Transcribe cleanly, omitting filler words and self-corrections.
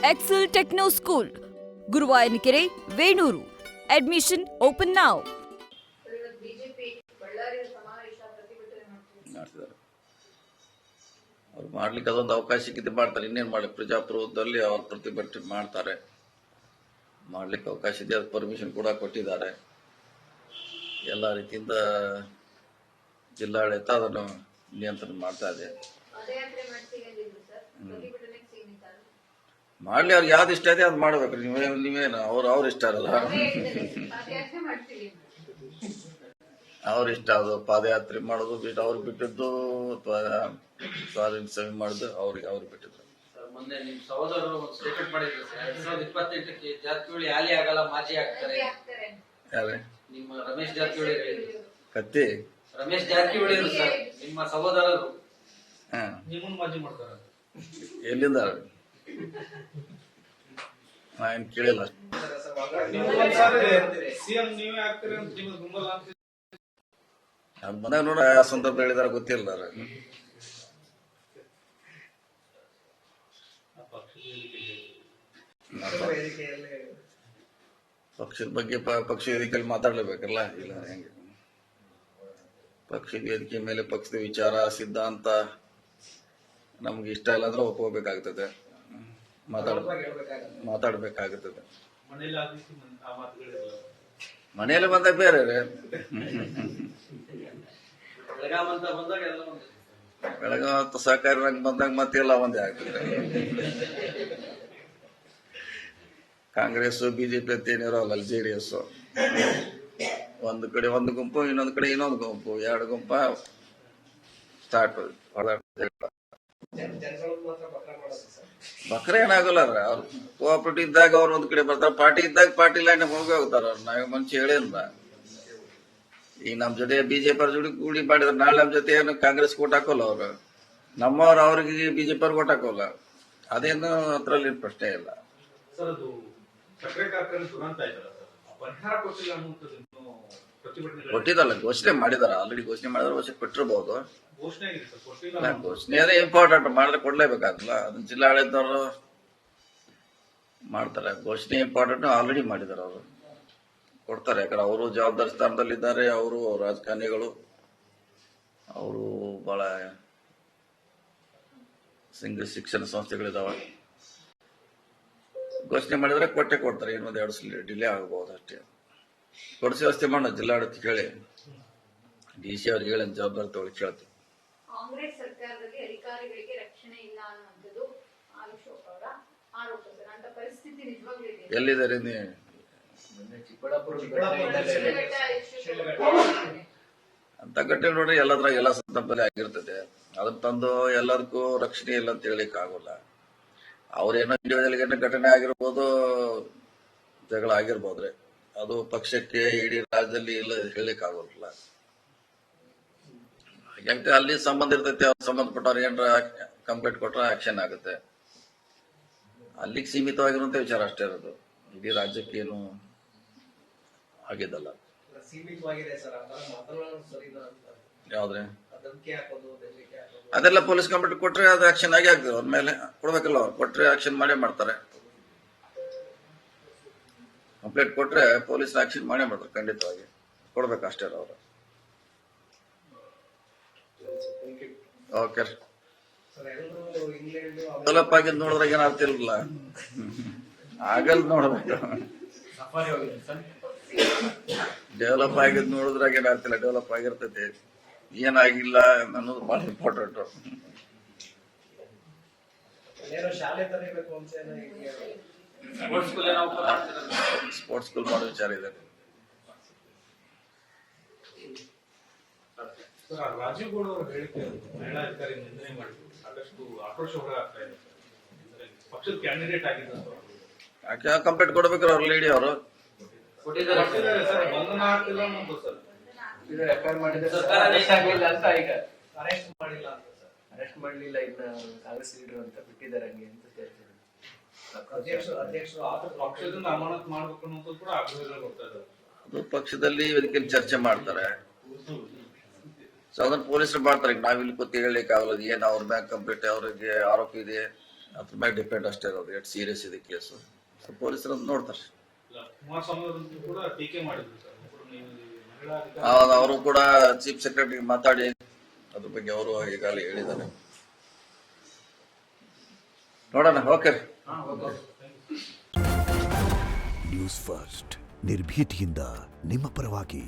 Excel Techno School, Guruvayanakere, Venur. Admission open now. ಅವ್ರು ಮಾಡ್ಲಿಕ್ಕೆ ಅದೊಂದು ಅವಕಾಶ ಸಿಕ್ಕಿದ್ದು ಮಾಡ್ತಾರೆ. ಇನ್ನೇನು ಮಾಡಿ, ಪ್ರಜಾಪ್ರಭುತ್ವದಲ್ಲಿ ಅವ್ರು ಪ್ರತಿಭಟನೆ ಮಾಡ್ತಾರೆ, ಮಾಡ್ಲಿಕ್ಕೆ ಅವಕಾಶ ಇದೆ. ಅದು ಪರ್ಮಿಷನ್ ಕೂಡ ಕೊಟ್ಟಿದ್ದಾರೆ. ಎಲ್ಲ ರೀತಿಯಿಂದ ಜಿಲ್ಲಾಡಳಿತ ಅದನ್ನು ನಿಯಂತ್ರಣ ಮಾಡ್ತಾ ಇದೆ. ಮಾಡ್ಲಿ, ಅವ್ರಿಗೆ ಯಾವ್ದು ಇಷ್ಟ ಇದೆ ಅದು ಮಾಡ್ಬೇಕ್ರಿ. ನೀವೇನು ಅವ್ರ ಇಷ್ಟ ಅಲ್ಲ, ಅವ್ರ ಇಷ್ಟ. ಅದು ಪಾದಯಾತ್ರೆ ಮಾಡೋದು ಬಿಟ್ಟು ಅವ್ರು ಬಿಟ್ಟಿದ್ದು, ಅಥವಾ ಸ್ವಾಧೀನ ಸೇವೆ ಮಾಡೋದು ಅವ್ರಿಗೆ ಬಿಟ್ಟಿದ್ರು. ಮೊನ್ನೆ ನಿಮ್ ಸಹೋದರರು ಒಂದು ಸ್ಟೇಟ್ಮೆಂಟ್ ಮಾಡಿದ್ರು ಸರ್, 2028ಕ್ಕೆ ಜಾರಕಿಹೊಳಿ ಆಲಿ ಆಗಲ್ಲ, ಮಾಜಿ ಆಗ್ತಾರೆ. ಯಾರೇ? ನಿಮ್ಮ ರಮೇಶ್ ಜಾರಕಿಹೊಳಿ ಕತ್ತಿ ರಮೇಶ್ ಜಾರಕಿಹೊಳಿ ಸರ್, ನಿಮ್ಮ ಸಹೋದರರು ನಿಮ್ಮನ್ನು ಮಾಜಿ ಮಾಡ್ತಾರೆ. ಎಲ್ಲಿಂದ? ನಾ ಏನ್ ಕೇಳಿಲ್ಲ. ಸಿಎಂ ನೀವೇ ಆಗ್ತೀರಿ ಅಂತ ನಿಮಗೆ ಗುಂಬಲ ಅಂತ ಅದ್ ಮನ್ಯಾಗ ನೋಡ ಯಾವ ಸಂದರ್ಭ ಹೇಳಿದಾರ ಗೊತ್ತಿಲ್ಲ. ಪಕ್ಷದ ಬಗ್ಗೆ ಪಕ್ಷ ವೇದಿಕೆಯಲ್ಲಿ ಮಾತಾಡ್ಲೇಬೇಕಲ್ಲ. ಇಲ್ಲ ಹೆಂಗೆ? ಪಕ್ಷದ ವೇದಿಕೆ ಮೇಲೆ ಪಕ್ಷದ ವಿಚಾರ ಸಿದ್ಧಾಂತ ನಮ್ಗೆ ಇಷ್ಟ ಇಲ್ಲ ಅಂದ್ರೆ ಒಪ್ಕೋಬೇಕಾಗ್ತದೆ, ಮಾತಾಡ್ಬೇಕಾಗುತ್ತದೆ. ಮನೆಯಲ್ಲಿ ಬಂದಾಗ ಬೇರೆ, ಬೆಳಗಾವ ಸಹಕಾರಿ ರಂಗ ಬಂದಾಗ ಮತ್ತೆಲ್ಲ ಒಂದೇ ಆಗ್ತದೆ. ಕಾಂಗ್ರೆಸ್ ಬಿಜೆಪಿ ಅಂತ ಏನಿರೋಲ್ಲ, JDS ಒಂದು ಕಡೆ ಒಂದು ಗುಂಪು, ಇನ್ನೊಂದು ಕಡೆ ಇನ್ನೊಂದು ಗುಂಪು, ಎರಡು ಗುಂಪ ಸ್ಟಾರ್ಟ್. ಬಕ್ರ ಏನಾಗಲ್ಲ. ಅವ್ರು ಕೋಆಪರೇಟಿವ್ ಇದ್ದಾಗ ಅವ್ರು ಒಂದ್ ಕಡೆ ಬರ್ತಾರ, ಪಾರ್ಟಿ ಇದ್ದಾಗ ಪಾರ್ಟಿ ಲೈನ್ ಹೋಗಿ ಹೋಗ್ತಾರ. ನಾವ್ ಮನುಷ್ಯ ಹೇಳಿಲ್ಲ. ಈಗ ನಮ್ ಜೊತೆ ಬಿಜೆಪಿ ಅವ್ರ ಜೋಡಿ ಕೂಡಿ ಮಾಡಿದ್ರೆ ನಾಳೆ ನಮ್ ಜೊತೆ ಏನು ಕಾಂಗ್ರೆಸ್ ಓಟ್ ಹಾಕೋಲ್ಲ. ಅವ್ರು ನಮ್ಮವ್ರು ಅವ್ರಿಗೆ ಬಿಜೆಪಿ ಅವ್ರಿಗೆ ಓಟ್ ಹಾಕೋಲ್ಲ. ಅದೇನು ಅದ್ರಲ್ಲಿ ಪ್ರಶ್ನೆ ಇಲ್ಲ. ಕೊಟ್ಟಿದ್ದಲ್ಲ, ಘೋಷಣೆ ಮಾಡಿದಾರ. ಆಲ್ರೆಡಿ ಘೋಷಣೆ ಮಾಡಿದ್ರೆ ವರ್ಷ ಕೊಟ್ಟಿರ್ಬಹುದು. ಘೋಷಣೆ ಅದೇ ಇಂಪಾರ್ಟೆಂಟ್, ಮಾಡಿದ್ರೆ ಕೊಡ್ಲೇಬೇಕಾಗಲ್ಲ. ಅದನ್ನ ಜಿಲ್ಲಾಡಳಿತದವರು ಮಾಡ್ತಾರೆ. ಘೋಷಣೆ ಇಂಪಾರ್ಟೆಂಟ್, ಆಲ್ರೆಡಿ ಮಾಡಿದಾರೆ. ಅವರು ಕೊಡ್ತಾರೆ. ಯಾಕಂದ್ರೆ ಅವರು ಜವಾಬ್ದಾರಿ ಸ್ಥಾನದಲ್ಲಿದ್ದಾರೆ. ಅವರು ರಾಜಕಾರಣಿಗಳು, ಅವರು ಬಹಳ ಶಿಕ್ಷಣ ಸಂಸ್ಥೆಗಳಿದಾವೆ. ಘೋಷಣೆ ಮಾಡಿದ್ರೆ ಕೊಟ್ಟೆ ಕೊಡ್ತಾರೆ. ಇನ್ನೊಂದು 2 ಸಲ ಡಿಲೇ ಆಗಬಹುದು ಅಷ್ಟೇ. ಕೊಡಿಸಿ ವ್ಯವಸ್ಥೆ ಮಾಡೋಣ. ಜಿಲ್ಲಾಡಳಿತ ಕೇಳಿ, DC ಅವ್ರಿಗೆ ಹೇಳಿ ಜವಾಬ್ದಾರಿ ತಗೊಳ್ಳಿ ಕೇಳ್ತೀವಿ. ಕಾಂಗ್ರೆಸ್ ಸರ್ಕಾರದಲ್ಲಿ ಅಧಿಕಾರಿಗಳಿಗೆ ರಕ್ಷಣೆ ಇಲ್ಲ ಅನ್ನುವಂಥದ್ದು ಅಶೋಕ್ ಅವರ ಆರೋಪ ಸರ್. ಅಂತ ಪರಿಸ್ಥಿತಿ ನಿಜವಾಗ್ಲೂ ಇದೆ. ಎಲ್ಲಿದ್ದಾರೆ ನೀವು? ಅಂತ ಘಟನೆ ನೋಡ್ರಿ, ಎಲ್ಲದ್ರಾಗ ಎಲ್ಲ ಸಂದರ್ಭದಲ್ಲಿ ಆಗಿರ್ತದೆ. ಅದನ್ನ ತಂದು ಎಲ್ಲದಕ್ಕೂ ರಕ್ಷಣೆ ಇಲ್ಲ ಅಂತ ಹೇಳಿಕ್ ಆಗೋಲ್ಲ. ಅವ್ರೇನೋ ಇಂಡಿವಿಜುವಲ್ ಘಟನೆ ಆಗಿರ್ಬೋದು, ಜಗಳ ಆಗಿರ್ಬೋದ್ರಿ. ಅದು ಪಕ್ಷಕ್ಕೆ ಇಡೀ ರಾಜ್ಯದಲ್ಲಿ ಇಲ್ಲ ಹೇಳಿಕ್ ಆಗೋಲ್ಲ. ಯಾಕೆ ಅಲ್ಲಿ ಸಂಬಂಧ ಇರ್ತೈತೆ. ಅವ್ರು ಸಂಬಂಧಪಟ್ಟವ್ರು ಏನಾರ ಕಂಪ್ಲೇಂಟ್ ಕೊಟ್ರೆ ಆಕ್ಷನ್ ಆಗುತ್ತೆ. ಅಲ್ಲಿಗೆ ಸೀಮಿತವಾಗಿರುವಂತ ವಿಚಾರ ಅಷ್ಟೇ ಇರೋದು. ಇಡೀ ರಾಜ್ಯಕ್ಕೆ ಏನು ಆಗಿದ್ದಲ್ಲ. ಯಾವ್ದ್ರೆ ಅದೆಲ್ಲ ಪೊಲೀಸ್ ಕಂಪ್ಲೇಂಟ್ ಕೊಟ್ರೆ ಅದು ಆಕ್ಷನ್ ಆಗಿ ಆಗ್ತದೆ. ಅವ್ರ ಮೇಲೆ ಕೊಡ್ಬೇಕಲ್ಲ. ಅವ್ರು ಕೊಟ್ರೆ ಆಕ್ಷನ್ ಮಾಡೇ ಮಾಡ್ತಾರೆ. ಕಂಪ್ಲೇಂಟ್ ಕೊಟ್ರೆ ಪೊಲೀಸ್ ಆಕ್ಷನ್ ಮಾಡೇ ಮಾಡ್ತಾರೆ. ಖಂಡಿತವಾಗಿ ಕೊಡ್ಬೇಕಷ್ಟೇ ಅವರು. ಓಕೆ, ಡೆವಲಪ್ ಆಗಿದ್ ನೋಡಿದ್ರಾಗ ಏನ್ ಅರ್ಥ ಇರಲಿಲ್ಲ. ಆಗಲ್ ನೋಡ್ಬೇಕು. ಡೆವಲಪ್ ಆಗಿದ್ ನೋಡಿದ್ರಾಗ ಏನ್ ಅರ್ಥ ಇಲ್ಲ. ಡೆವಲಪ್ ಆಗಿರ್ತೈತಿ, ಏನಾಗಿಲ್ಲ ಅನ್ನೋದು ಬಹಳ ಇಂಪಾರ್ಟೆಂಟ್. ಸ್ಪೋರ್ಟ್ಸ್ ಸ್ಕೂಲ್ ಮಾಡೋ ವಿಚಾರ ಇದೆ. ರಾಜೀವ್ ಗೌಡ ಅವರ ಹೇಳಿಕೆ ಮಹಿಳಾ ಅಧಿಕಾರಿ ನಿಂದನೆ ಮಾಡಿ ಸಾಕಷ್ಟು ಆಕ್ರೋಶ ಹೊರಗಾಗ್ತಾ ಇದೆ. ಪಕ್ಷದ ಕ್ಯಾಂಡಿಡೇಟ್ ಆಗಿದ್ದ ಕಂಪ್ಲೇಂಟ್ ಕೊಡ್ಬೇಕ್ರ ಅವ್ರ ಲೇಡಿ ಅವರು ಬಂಧನ ಆಗ್ತಿಲ್ಲ ಅನ್ನೋದು ಸರ್. ಅರೆಸ್ಟ್ ಮಾಡಿಲ್ಲ ಅಂತ ಸರ್. ಅರೆಸ್ಟ್ ಮಾಡಲಿಲ್ಲ, ಇನ್ನ ಕಾಂಗ್ರೆಸ್ ಲೀಡರ್ ಅಂತ ಬಿಟ್ಟಿದ್ದಾರೆ ಹಂಗೆ ಅಂತ ಅಧ್ಯಕ್ಷರು ಪಕ್ಷದಿಂದ ಅಮಾನತ್ ಮಾಡ್ಬೇಕು ಅನ್ನೋದು ಕೂಡ ಆಗ್ರಹಗಳು ಬರ್ತಾ ಇದ್ದಾರೆ. ಅದು ಪಕ್ಷದಲ್ಲಿ ಇದಕ್ಕೆ ಚರ್ಚೆ ಮಾಡ್ತಾರೆ. ಸೊ ಅದನ್ನ ಪೊಲೀಸರು ಮಾಡ್ತಾರೆ. ನಾವಿಲ್ಲಿ ಕೂತಿ ಹೇಳಲಿಕ್ಕೆ ಆಗಲ್ಲ. ಏನ್ ಅವ್ರ ಮ್ಯಾಗ ಕಂಪ್ಲೀಟ್ ಅವ್ರಿಗೆ ಆರೋಪ ಇದೆ, ಅದ್ರ ಮೇಲೆ ಡಿಪೆಂಡ್ ಅಷ್ಟೇ ಇರೋದು ಎಷ್ಟು ಸೀರಿಯಸ್ ಇದೆ ಕೇಸು. ಪೊಲೀಸರು ನೋಡ್ತಾರೆ. ಇಲ್ಲ, ಕುಮಾರಸ್ವಾಮಿ ಅವರನ್ನು ಕೂಡ ಟೀಕೆ ಮಾಡಿದ್ರು ಸರ್. ನೀವು ಮಹಿಳಾ ಅಧಿಕಾರಿ ಅವರು ಕೂಡ ಚೀಫ್ ಸೆಕ್ರೆಟರಿ ಮಾತಾಡಿ ಅದ್ರ ಬಗ್ಗೆ ಅವರು ಈಗಾಗಲೇ ಹೇಳಿದ್ದಾರೆ. ನೋಡೋಣ. ಓಕೆ. ನ್ಯೂಸ್ ಫಸ್ಟ್ ನಿರ್ಭೀತಿಯಿಂದ ನಿಮ್ಮ ಪರವಾಗಿ.